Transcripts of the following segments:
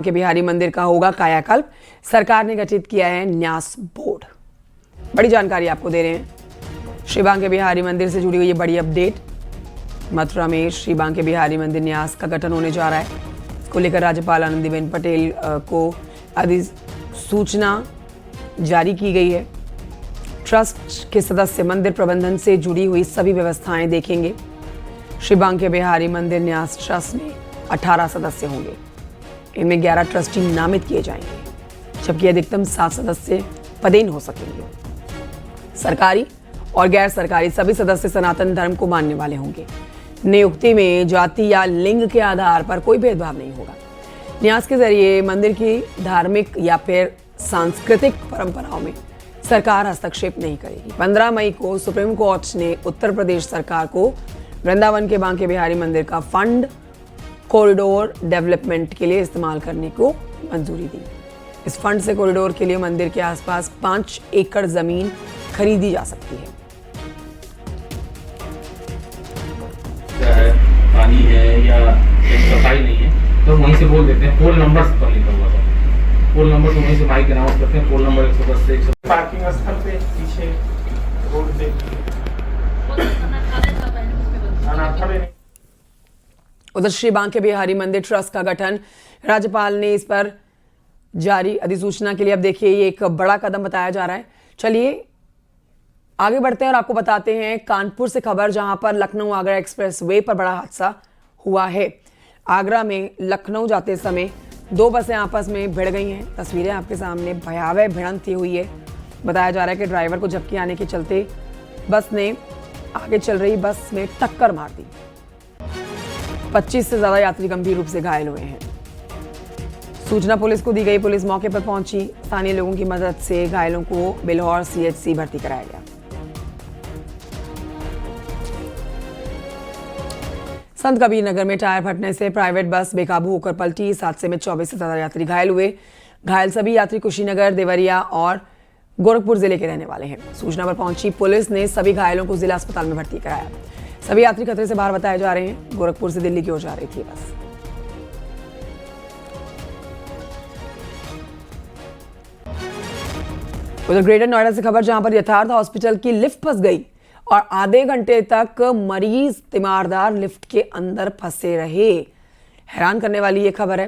के बिहारी मंदिर का होगा कायाकल्प। सरकार ने गठित किया है न्यास बोर्ड। बड़ी जानकारी आपको दे रहे हैं। श्री बांके बिहारी मंदिर से जुड़ी हुई ये बड़ी अपडेट। मथुरा में श्री बांके बिहारी मंदिर न्यास का गठन होने जा रहा है। इसको लेकर राज्यपाल आनंदीबेन पटेल को अधिसूचना जारी की गई है। ट्रस्ट के सदस्य मंदिर प्रबंधन से जुड़ी हुई सभी व्यवस्थाएं देखेंगे। श्री बांके बिहारी मंदिर न्यास ट्रस्ट में 18 सदस्य होंगे। इनमें 11 ट्रस्टी नामित किए जाएंगे, जबकि अधिकतम 7 सदस्य पदेन हो सकेंगे। सरकारी और गैर सरकारी सभी सदस्य सनातन धर्म को मानने वाले होंगे। नियुक्ति में जाति या लिंग के आधार पर कोई भेदभाव नहीं होगा। न्यास के जरिए मंदिर की धार्मिक या फिर सांस्कृतिक परंपराओं में सरकार हस्तक्षेप नहीं करेगी। 15 मई को सुप्रीम कोर्ट ने उत्तर प्रदेश सरकार को वृंदावन के बांके बिहारी मंदिर का फंड कॉरिडोर डेवलपमेंट के लिए इस्तेमाल करने को मंजूरी दी। इस फंड से कॉरिडोर के लिए मंदिर के आसपास 5 एकड़ जमीन खरीदी जा सकती है। क्या है, पानी है या सफाई नहीं है तो वहीं से बोल देते हैं। पोल नंबर पर लिखा हुआ था, पोल नंबर से वहीं से माइक अनाउंस करते हैं। पोल नंबर 110 से 100 पार्किंग स्थल पे पीछे रोड पे उधर श्री बांके बिहारी मंदिर ट्रस्ट का गठन, राज्यपाल ने इस पर जारी अधिसूचना के लिए, अब देखिए ये एक बड़ा कदम बताया जा रहा है। चलिए आगे बढ़ते हैं और आपको बताते हैं कानपुर से खबर, जहां पर लखनऊ आगरा एक्सप्रेस वे पर बड़ा हादसा हुआ है। आगरा में लखनऊ जाते समय 2 बसें आपस में भिड़ गई हैं। तस्वीरें आपके सामने, भयावह भिड़ंत हुई है। बताया जा रहा है कि ड्राइवर को झपकी आने के चलते बस ने आगे चल रही बस में टक्कर मार दी। 25 से ज्यादा यात्री गंभीर रूप से घायल हुए हैं। सूचना पुलिस को दी गई। पुलिस मौके पर पहुंची। स्थानीय लोगों की मदद से घायलों को बिल्हौर CHC भर्ती कराया गया। संत कबीर नगर में टायर फटने से प्राइवेट बस बेकाबू होकर पलटी। इस हादसे में 24 से ज्यादा यात्री घायल हुए। घायल सभी यात्री कुशीनगर, देवरिया और गोरखपुर जिले के रहने वाले हैं। सूचना पर पहुंची पुलिस ने सभी घायलों को जिला अस्पताल में भर्ती कराया। सभी यात्री खतरे से बाहर बताए जा रहे हैं। गोरखपुर से दिल्ली की ओर जा रही थी बस। उधर ग्रेटर नोएडा से खबर, जहां पर यथार्थ हॉस्पिटल की लिफ्ट फंस गई और आधे घंटे तक मरीज तीमारदार लिफ्ट के अंदर फंसे रहे। हैरान करने वाली ये खबर है।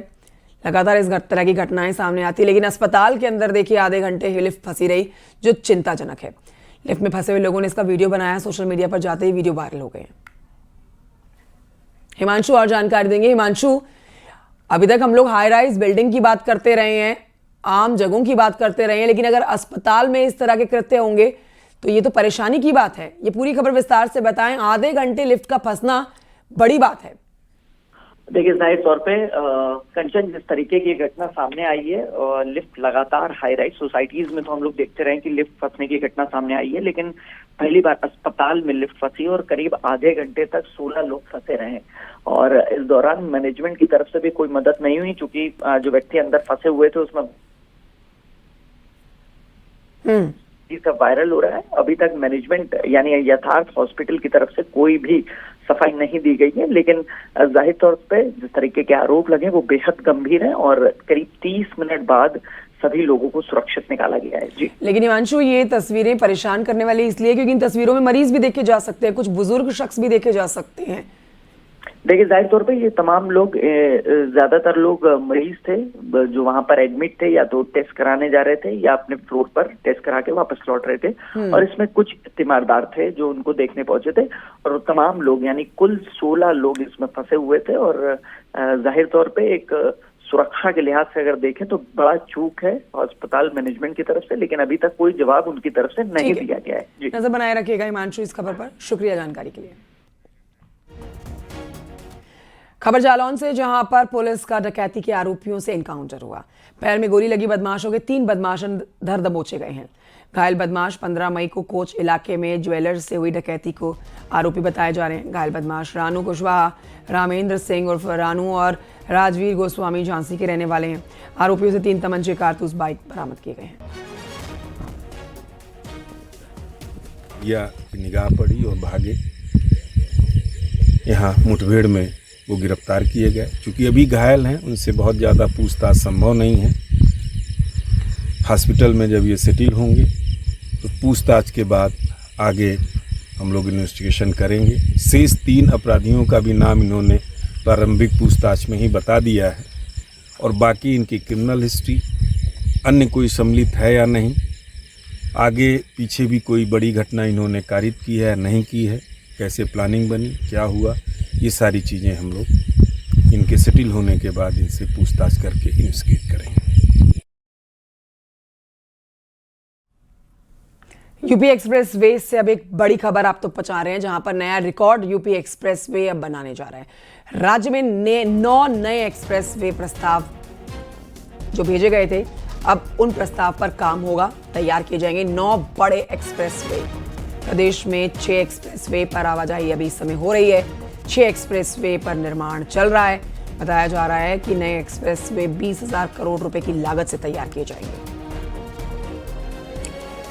लगातार इस तरह की घटनाएं सामने आती, लेकिन अस्पताल के अंदर देखिए आधे घंटे ही लिफ्ट फंसी रही, जो चिंताजनक है। लिफ्ट में फंसे हुए लोगों ने इसका वीडियो बनाया। सोशल मीडिया पर जाते ही वीडियो वायरल हो गए। हिमांशु और जानकारी देंगे। हिमांशु, अभी तक हम लोग हाई राइज बिल्डिंग की बात करते रहे हैं, आम जगहों की बात करते रहे हैं, लेकिन अगर अस्पताल में इस तरह के कृत्य होंगे तो ये तो परेशानी की बात है। ये पूरी खबर विस्तार से बताएं। आधे घंटे लिफ्ट का फंसना बड़ी बात है। देखिए, जाहिर तौर पे कंचन, जिस तरीके की घटना सामने आई है, और लिफ्ट लगातार हाई राइज सोसाइटीज में तो हम लोग देखते रहे कि लिफ्ट फंसने की घटना सामने आई है, लेकिन पहली बार अस्पताल में लिफ्ट फंसी और करीब आधे घंटे तक 16 लोग फंसे रहे। और इस दौरान मैनेजमेंट की तरफ से भी कोई मदद नहीं हुई, क्योंकि जो व्यक्ति अंदर फंसे हुए थे उसमें सब वायरल हो रहा है। अभी तक मैनेजमेंट यानी यथार्थ हॉस्पिटल की तरफ से कोई भी सफाई नहीं दी गई है, लेकिन जाहिर तौर पे जिस तरीके के आरोप लगे वो बेहद गंभीर हैं और करीब 30 मिनट बाद सभी लोगों को सुरक्षित निकाला गया है। जी, लेकिन हिमांशु, ये तस्वीरें परेशान करने वाली इसलिए क्योंकि इन तस्वीरों में मरीज भी देखे जा सकते हैं, कुछ बुजुर्ग शख्स भी देखे जा सकते हैं। देखिए, जाहिर तौर पे ये तमाम लोग, ज्यादातर लोग मरीज थे जो वहां पर एडमिट थे, या तो टेस्ट कराने जा रहे थे या अपने फ्लोर पर टेस्ट करा के वापस लौट रहे थे। और इसमें कुछ तीमारदार थे जो उनको देखने पहुंचे थे, और तमाम लोग यानी कुल 16 लोग इसमें फंसे हुए थे। और जाहिर तौर पे एक सुरक्षा के लिहाज से अगर देखें तो बड़ा चूक है अस्पताल मैनेजमेंट की तरफ से, लेकिन अभी तक कोई जवाब उनकी तरफ से नहीं दिया गया है। नजर बनाए रखिएगा हिमांशु इस खबर पर। शुक्रिया जानकारी के लिए। खबर जालौन से, जहां पर पुलिस का डकैती के आरोपियों से एनकाउंटर हुआ। पैर में गोली लगी बदमाशों के 3 बदमाश धर दबोचे गए हैं। घायल बदमाश 15 मई को कोच इलाके में ज्वेलर्स से हुई डकैती को आरोपी बताए जा रहे हैं। घायल बदमाश रानू कुशवाहा, रामेंद्र सिंह उर्फ रानू और राजवीर गोस्वामी झांसी के रहने वाले हैं। आरोपियों से 3 तमंचे, कारतूस, बाइक बरामद किए गए हैं। या निगाह पड़ी और भागे। यहाँ मुठभेड़ में वो गिरफ्तार किए गए। चूँकि अभी घायल हैं, उनसे बहुत ज़्यादा पूछताछ संभव नहीं है। हॉस्पिटल में जब ये सेटिल होंगे तो पूछताछ के बाद आगे हम लोग इन्वेस्टिगेशन करेंगे। शेष 3 अपराधियों का भी नाम इन्होंने प्रारंभिक पूछताछ में ही बता दिया है और बाकी इनकी क्रिमिनल हिस्ट्री, अन्य कोई सम्मिलित है या नहीं, आगे पीछे भी कोई बड़ी घटना इन्होंने कारित की है नहीं की है, कैसे प्लानिंग बनी, क्या हुआ, ये सारी चीज़ें हम लोग इनके सेटिल होने के बाद इनसे पूछताछ करके इन्वेस्टिगेट करेंगे। यूपी एक्सप्रेस वे से अब एक बड़ी खबर आप तो पहुंचा रहे हैं, जहां पर नया रिकॉर्ड यूपी एक्सप्रेस वे अब बनाने जा रहे हैं। राज्य में 9 नए एक्सप्रेस वे प्रस्ताव जो भेजे गए थे, अब उन प्रस्ताव पर काम होगा, तैयार किए जाएंगे 9 बड़े एक्सप्रेस वे। प्रदेश में 6 एक्सप्रेस वे पर आवाजाही अभी इस समय हो रही है। 6 एक्सप्रेस वे पर निर्माण चल रहा है। बताया जा रहा है कि नए एक्सप्रेस वे 20,000 करोड़ रुपए की लागत से तैयार किए जाएंगे।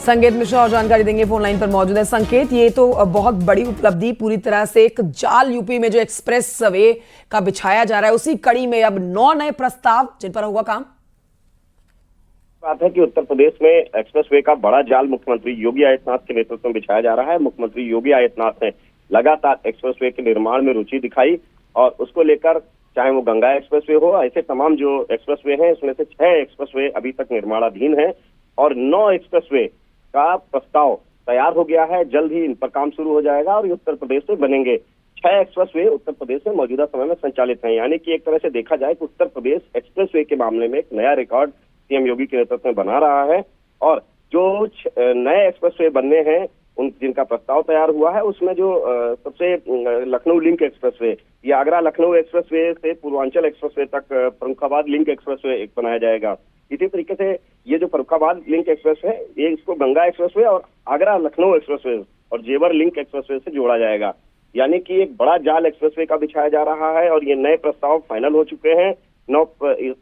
संकेत मिश्रा और जानकारी देंगे, फोन लाइन पर मौजूद है। संकेत, ये तो बहुत बड़ी उपलब्धि, पूरी तरह से एक जाल यूपी में जो एक्सप्रेस वे का बिछाया जा रहा है, उसी कड़ी में अब 9 नए प्रस्ताव जिन पर होगा काम। बात है कि उत्तर प्रदेश में एक्सप्रेसवे का बड़ा जाल मुख्यमंत्री योगी आदित्यनाथ के नेतृत्व में बिछाया जा रहा है। मुख्यमंत्री योगी आदित्यनाथ ने लगातार एक्सप्रेसवे के निर्माण में रुचि दिखाई और उसको लेकर चाहे वो गंगा एक्सप्रेसवे हो, ऐसे तमाम जो एक्सप्रेसवे हैं उसमें से 6 एक्सप्रेसवे अभी तक निर्माणाधीन है और 9 एक्सप्रेसवे का प्रस्ताव तैयार हो गया है। जल्द ही इन पर काम शुरू हो जाएगा और ये उत्तर प्रदेश में बनेंगे। 6 एक्सप्रेसवे उत्तर प्रदेश में मौजूदा समय में संचालित हैं, यानी कि एक तरह से देखा जाए तो उत्तर प्रदेश एक्सप्रेसवे के मामले में एक नया रिकॉर्ड सीएम योगी के नेतृत्व में बना रहा है। और जो नए एक्सप्रेसवे बनने हैं उन जिनका प्रस्ताव तैयार हुआ है, उसमें जो सबसे लखनऊ लिंक एक्सप्रेसवे या आगरा लखनऊ एक्सप्रेसवे से पूर्वांचल एक्सप्रेसवे तक फर्रुखाबाद लिंक एक्सप्रेसवे एक बनाया जाएगा। इसी तरीके से ये जो फर्रुखाबाद लिंक एक्सप्रेस है, ये इसको गंगा एक्सप्रेसवे और आगरा लखनऊ एक्सप्रेसवे और जेवर लिंक एक्सप्रेसवे से जोड़ा जाएगा। यानी कि एक बड़ा जाल एक्सप्रेसवे का बिछाया जा रहा है और ये नए प्रस्ताव फाइनल हो चुके हैं।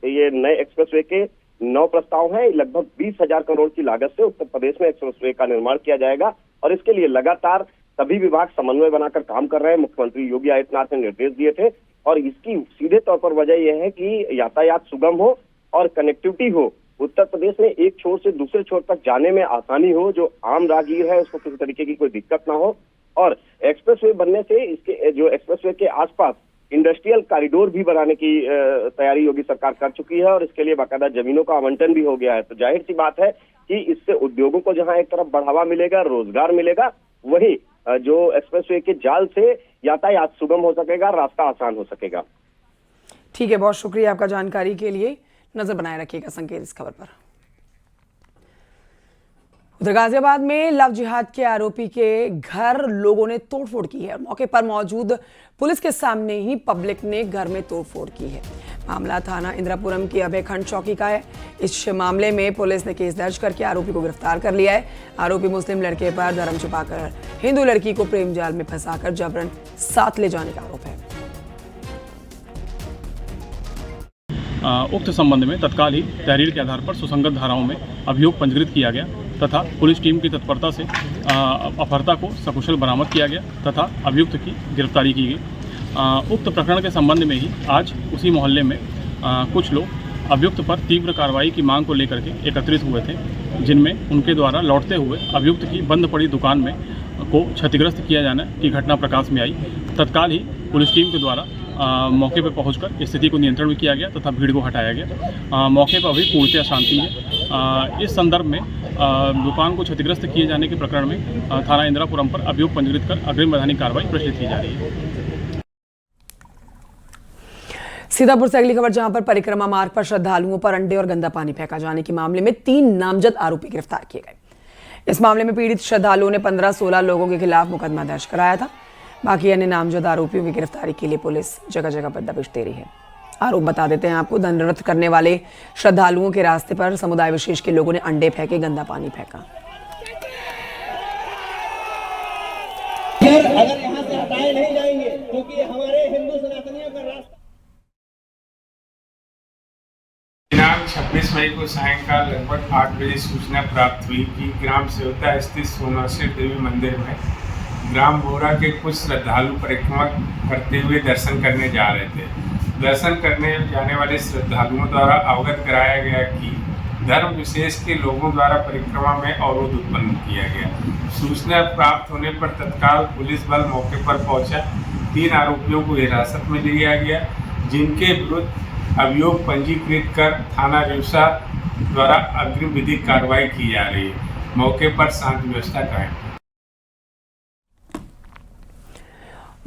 ये नए एक्सप्रेसवे के 9 प्रस्ताव हैं। लगभग 20,000 करोड़ की लागत से उत्तर प्रदेश में एक्सप्रेसवे का निर्माण किया जाएगा और इसके लिए लगातार सभी विभाग समन्वय बनाकर काम कर रहे हैं। मुख्यमंत्री योगी आदित्यनाथ ने निर्देश दिए थे और इसकी सीधे तौर पर वजह यह है कि यातायात सुगम हो और कनेक्टिविटी हो, उत्तर प्रदेश में एक छोर से दूसरे छोर तक जाने में आसानी हो, जो आम राहगीर है उसको किसी तरीके की कोई दिक्कत ना हो। और एक्सप्रेसवे बनने से इसके जो एक्सप्रेसवे के आसपास इंडस्ट्रियल कॉरिडोर भी बनाने की तैयारी योगी सरकार कर चुकी है और इसके लिए बाकायदा जमीनों का आवंटन भी हो गया है। तो जाहिर सी बात है कि इससे उद्योगों को जहां एक तरफ बढ़ावा मिलेगा, रोजगार मिलेगा, वहीं जो एक्सप्रेसवे के जाल से यातायात सुगम हो सकेगा, रास्ता आसान हो सकेगा। ठीक है, बहुत शुक्रिया आपका जानकारी के लिए। नजर बनाए रखिएगा संकेत इस खबर पर। उधर गाजियाबाद में लव जिहाद के आरोपी के घर लोगों ने तोड़फोड़ की है। मौके पर मौजूद पुलिस के सामने ही पब्लिक ने घर में तोड़फोड़ की है। मामला थाना इंदिरापुरम की अभयखंड चौकी का है। इस मामले में पुलिस ने केस दर्ज करके आरोपी को गिरफ्तार कर लिया है। आरोपी मुस्लिम लड़के पर धर्म छिपाकर हिंदू लड़की को प्रेम जाल में फंसाकर जबरन साथ ले जाने का आरोप है। उक्त संबंध में तत्काल ही तहरीर के आधार पर सुसंगत धाराओं में अभियोग पंजीकृत किया गया तथा पुलिस टीम की तत्परता से अपहर्ता को सकुशल बरामद किया गया तथा अभियुक्त की गिरफ्तारी की गई। उक्त प्रकरण के संबंध में ही आज उसी मोहल्ले में कुछ लोग अभियुक्त पर तीव्र कार्रवाई की मांग को लेकर के एकत्रित हुए थे, जिनमें उनके द्वारा लौटते हुए अभियुक्त की बंद पड़ी दुकान में को क्षतिग्रस्त किया जाने की घटना प्रकाश में आई। तत्काल ही पुलिस टीम के द्वारा मौके पर पहुंचकर स्थिति को नियंत्रण में किया गया तथा भीड़ को हटाया गया। मौके पर अभी पूर्णतः शांति है। इस संदर्भ में दुकान को क्षतिग्रस्त किए जाने के प्रकरण में थाना इंदिरापुरम पर अभियोग पंजीकृत कर अग्रिम वैधानिक कार्रवाई प्रचलित की जा रही है। सीतापुर से अगली खबर, जहां पर परिक्रमा मार्ग पर श्रद्धालुओं पर अंडे और गंदा पानी फेंका जाने के मामले में 3 नामजद आरोपी गिरफ्तार किए गए। इस मामले में पीड़ित श्रद्धालुओं ने 15-16 लोगों के खिलाफ मुकदमा दर्ज कराया था। बाकी अन्य नामजद आरोपियों की गिरफ्तारी के लिए पुलिस जगह जगह पर दबिश दे रही है। आरोप बता देते हैं आपको, दंडरत करने वाले श्रद्धालुओं के रास्ते पर समुदाय विशेष के लोगों ने अंडे फेंके, गंदा पानी फेंका। अगर यहाँ से हटाए नहीं जाएंगे क्योंकि हमारे हिंदू सनातनियों का रास्ता। दिनांक 26 मई को सायंकाल लगभग 8 बजे सूचना प्राप्त हुई कि ग्राम सेवता स्थित सोमेश्वर देवी मंदिर में ग्राम बोरा के कुछ श्रद्धालु परिक्रमा करते हुए दर्शन करने जा रहे थे। दर्शन करने जाने वाले श्रद्धालुओं द्वारा अवगत कराया गया कि धर्म विशेष के लोगों द्वारा परिक्रमा में अवरोध उत्पन्न किया गया। सूचना प्राप्त होने पर तत्काल पुलिस बल मौके पर पहुंचा। 3 आरोपियों को हिरासत में लिया गया, जिनके विरुद्ध अभियोग पंजीकृत कर थाना रिवसा द्वारा अग्रिम विधिक कार्रवाई की जा रही है। मौके पर शांति व्यवस्था कायम।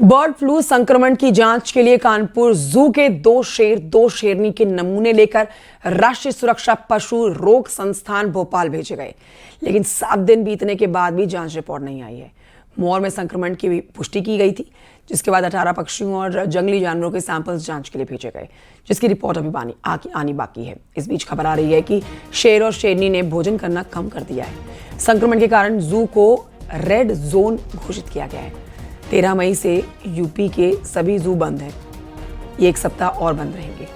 बर्ड फ्लू संक्रमण की जांच के लिए कानपुर जू के 2 शेर 2 शेरनी के नमूने लेकर राष्ट्रीय सुरक्षा पशु रोग संस्थान भोपाल भेजे गए, लेकिन 7 दिन बीतने के बाद भी जांच रिपोर्ट नहीं आई है। मोर में संक्रमण की पुष्टि की गई थी, जिसके बाद 18 पक्षियों और जंगली जानवरों के सैंपल्स जांच के लिए भेजे गए, जिसकी रिपोर्ट अभी आनी बाकी है। इस बीच खबर आ रही है कि शेर और शेरनी ने भोजन करना कम कर दिया है। संक्रमण के कारण जू को रेड जोन घोषित किया गया है। 13 मई से यूपी के सभी जू बंद हैं। ये 1 सप्ताह और बंद रहेंगे।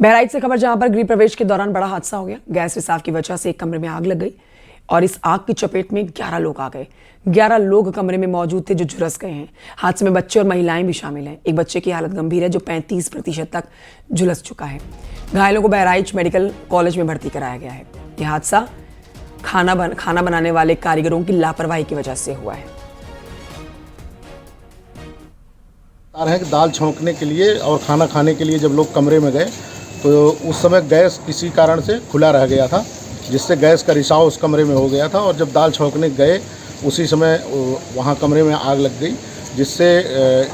बहराइच से खबर, जहां पर गृह प्रवेश के दौरान बड़ा हादसा हो गया। गैस रिसाव की वजह से एक कमरे में आग लग गई और इस आग की चपेट में 11 लोग आ गए। 11 लोग कमरे में मौजूद थे जो झुलस गए हैं। हादसे में बच्चे और महिलाएं भी शामिल हैं। एक बच्चे की हालत गंभीर है जो 35% तक झुलस चुका है। घायलों को बहराइच मेडिकल कॉलेज में भर्ती कराया गया है। यह हादसा खाना बनाने वाले कारीगरों की लापरवाही की वजह से हुआ है। है कि दाल छौंकने के लिए और खाना खाने के लिए जब लोग कमरे में गए तो उस समय गैस किसी कारण से खुला रह गया था, जिससे गैस का रिसाव उस कमरे में हो गया था। और जब दाल छौंकने गए उसी समय वहाँ कमरे में आग लग गई, जिससे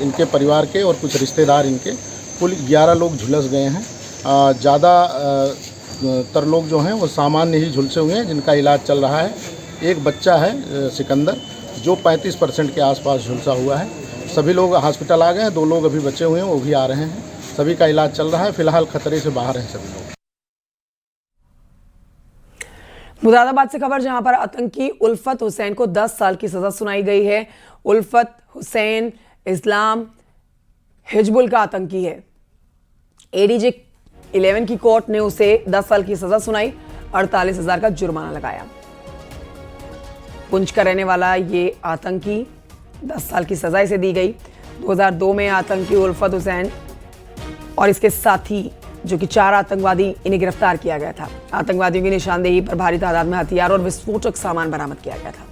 इनके परिवार के और कुछ रिश्तेदार इनके कुल 11 लोग झुलस गए हैं। ज़्यादा तर लोग जो हैं वो सामान्य ही झुलसे हुए हैं, जिनका इलाज चल रहा है। एक बच्चा है सिकंदर, जो 35% के आसपास झुलसा हुआ है। सभी लोग हॉस्पिटल आ गए हैं, 2 लोग अभी बचे हुए हैं, वो भी आ रहे हैं। सभी का इलाज चल रहा है। फिलहाल खतरे से बाहर हैं सभी लोग। मुरादाबाद से खबर, जहां पर आतंकी उल्फत हुसैन को 10 साल की सजा सुनाई गई है। उल्फत हुसैन इस्लाम हिजबुल का आतंकी है। एडीजे 11 की कोर्ट ने उसे 10 साल की सजा सुनाई, 48,000 का जुर्माना लगाया। पुंछ का रहने वाला ये आतंकी 10 साल की सजा इसे दी गई। 2002 में आतंकी उल्फत हुसैन और इसके साथी जो कि 4 आतंकवादी, इन्हें गिरफ्तार किया गया था। आतंकवादियों की निशानदेही पर भारी तादाद में हथियार और विस्फोटक सामान बरामद किया गया था।